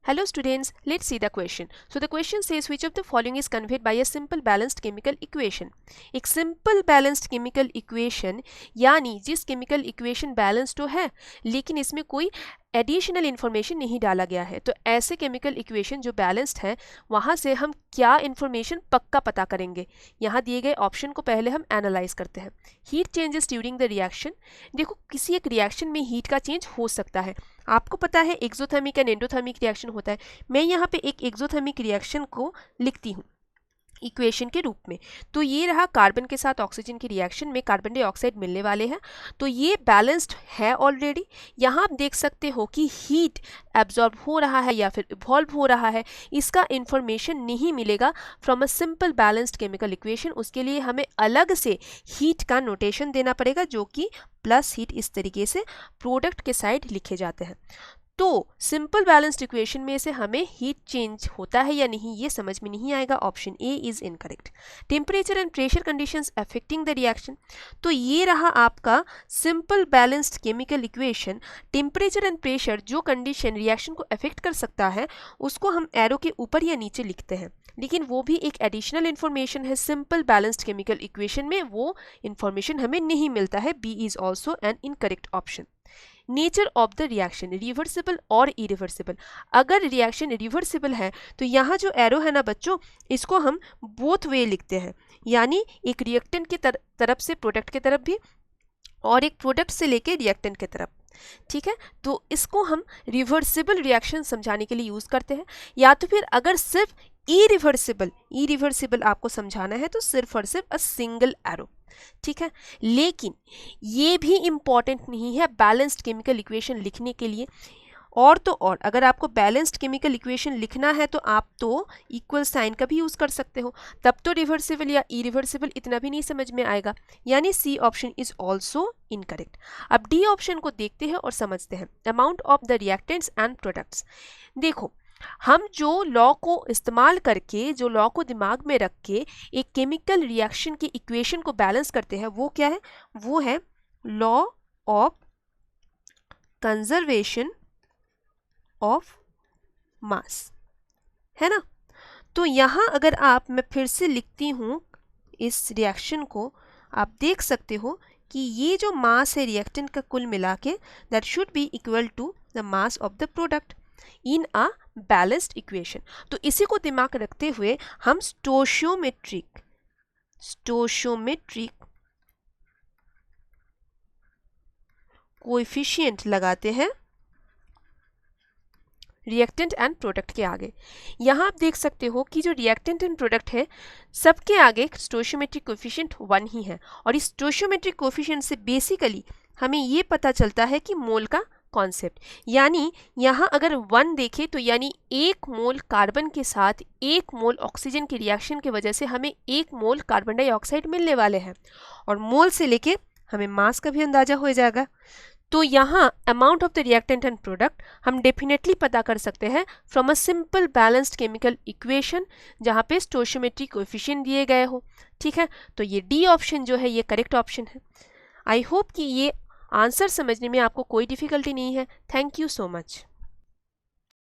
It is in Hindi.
Hello students, let's see the question. So the question says which of the following is conveyed by a simple balanced chemical equation. एक simple balanced chemical equation यानी जिस chemical equation balanced तो है लेकिन इसमें कोई एडिशनल इन्फॉर्मेशन नहीं डाला गया है, तो ऐसे केमिकल इक्वेशन जो बैलेंस्ड है वहाँ से हम क्या इन्फॉर्मेशन पक्का पता करेंगे। यहाँ दिए गए ऑप्शन को पहले हम एनालाइज करते हैं। Heat changes during the reaction. देखो किसी एक रिएक्शन में हीट का चेंज हो सकता है। आपको पता है एक्सोथर्मिक एंड एंडोथर्मिक रिएक्शन होता है। मैं यहाँ पे एक एक्सोथर्मिक रिएक्शन को लिखती हूँ इक्वेशन के रूप में। तो ये रहा कार्बन के साथ ऑक्सीजन की रिएक्शन में कार्बन डाइऑक्साइड मिलने वाले हैं, तो ये बैलेंस्ड है ऑलरेडी। यहाँ आप देख सकते हो कि हीट एब्जॉर्ब हो रहा है या फिर इवॉल्व हो रहा है, इसका इंफॉर्मेशन नहीं मिलेगा from a simple balanced chemical equation. उसके लिए हमें अलग से हीट का नोटेशन देना पड़ेगा जो कि प्लस हीट, इस तरीके से प्रोडक्ट के साइड लिखे जाते हैं। तो सिंपल बैलेंस्ड इक्वेशन में से हमें हीट चेंज होता है या नहीं ये समझ में नहीं आएगा। Option A is incorrect. Temperature and pressure conditions affecting the reaction. तो ये रहा आपका simple balanced chemical equation. Temperature and pressure जो कंडीशन रिएक्शन को अफेक्ट कर सकता है उसको हम एरो के ऊपर या नीचे लिखते हैं, लेकिन वो भी एक एडिशनल इन्फॉर्मेशन है। सिंपल बैलेंस्ड केमिकल इक्वेशन में वो इन्फॉर्मेशन हमें नहीं मिलता है। B is also an incorrect option. Nature of the reaction, reversible और इरिवर्सिबल। अगर रिएक्शन रिवर्सिबल है तो यहाँ जो एरो है ना बच्चों, इसको हम बोथ वे लिखते हैं, यानी एक रिएक्टेंट की तरफ से प्रोडक्ट की तरफ भी और एक प्रोडक्ट से लेके रिएक्टेंट की तरफ। ठीक है, तो इसको हम रिवर्सिबल रिएक्शन समझाने के लिए यूज़ करते हैं। या तो फिर अगर सिर्फ इरिवर्सिबल आपको समझाना है तो सिर्फ और सिर्फ अ सिंगल एरो। ठीक है, लेकिन ये भी इम्पॉर्टेंट नहीं है बैलेंस्ड केमिकल इक्वेशन लिखने के लिए। और तो और अगर आपको बैलेंस्ड केमिकल इक्वेशन लिखना है तो आप तो इक्वल साइन का भी यूज़ कर सकते हो, तब तो रिवर्सिबल या इरिवर्सिबल इतना भी नहीं समझ में आएगा। यानी C option is also incorrect. अब डी ऑप्शन को देखते हैं और समझते हैं। Amount of the reactants and products. देखो हम जो लॉ को इस्तेमाल करके, जो लॉ को दिमाग में रख के एक केमिकल रिएक्शन की इक्वेशन को बैलेंस करते हैं वो क्या है? वो है law of conservation of mass, है ना। तो यहाँ अगर मैं फिर से लिखती हूँ इस रिएक्शन को, आप देख सकते हो कि ये जो मास है रिएक्टेंट का कुल मिला के, that should be equal to the mass of the product in a balanced equation. तो इसी को दिमाग रखते हुए हम स्टोशियोमेट्रिक कोएफिशिएंट लगाते हैं रिएक्टेंट एंड प्रोडक्ट के आगे। यहाँ आप देख सकते हो कि जो रिएक्टेंट एंड प्रोडक्ट है सबके आगे स्टोशियोमेट्रिक कोएफिशिएंट 1 ही है, और इस स्टोशियोमेट्रिक कोएफिशिएंट से बेसिकली हमें ये पता चलता है कि मोल का कॉन्सेप्ट। यानी यहाँ अगर 1 देखें तो यानी 1 मोल कार्बन के साथ 1 मोल ऑक्सीजन की रिएक्शन की वजह से हमें 1 मोल कार्बन डाइऑक्साइड मिलने वाले हैं, और मोल से लेके हमें मास का भी अंदाजा हो जाएगा। तो यहाँ amount of the reactant and product हम डेफिनेटली पता कर सकते हैं from a simple balanced chemical equation जहाँ पे स्टोशियोमेट्रिक कोएफिशिएंट दिए गए हो। ठीक है, तो ये डी ऑप्शन जो है ये करेक्ट ऑप्शन है। आई होप कि ये आंसर समझने में आपको कोई डिफिकल्टी नहीं है। Thank you so much.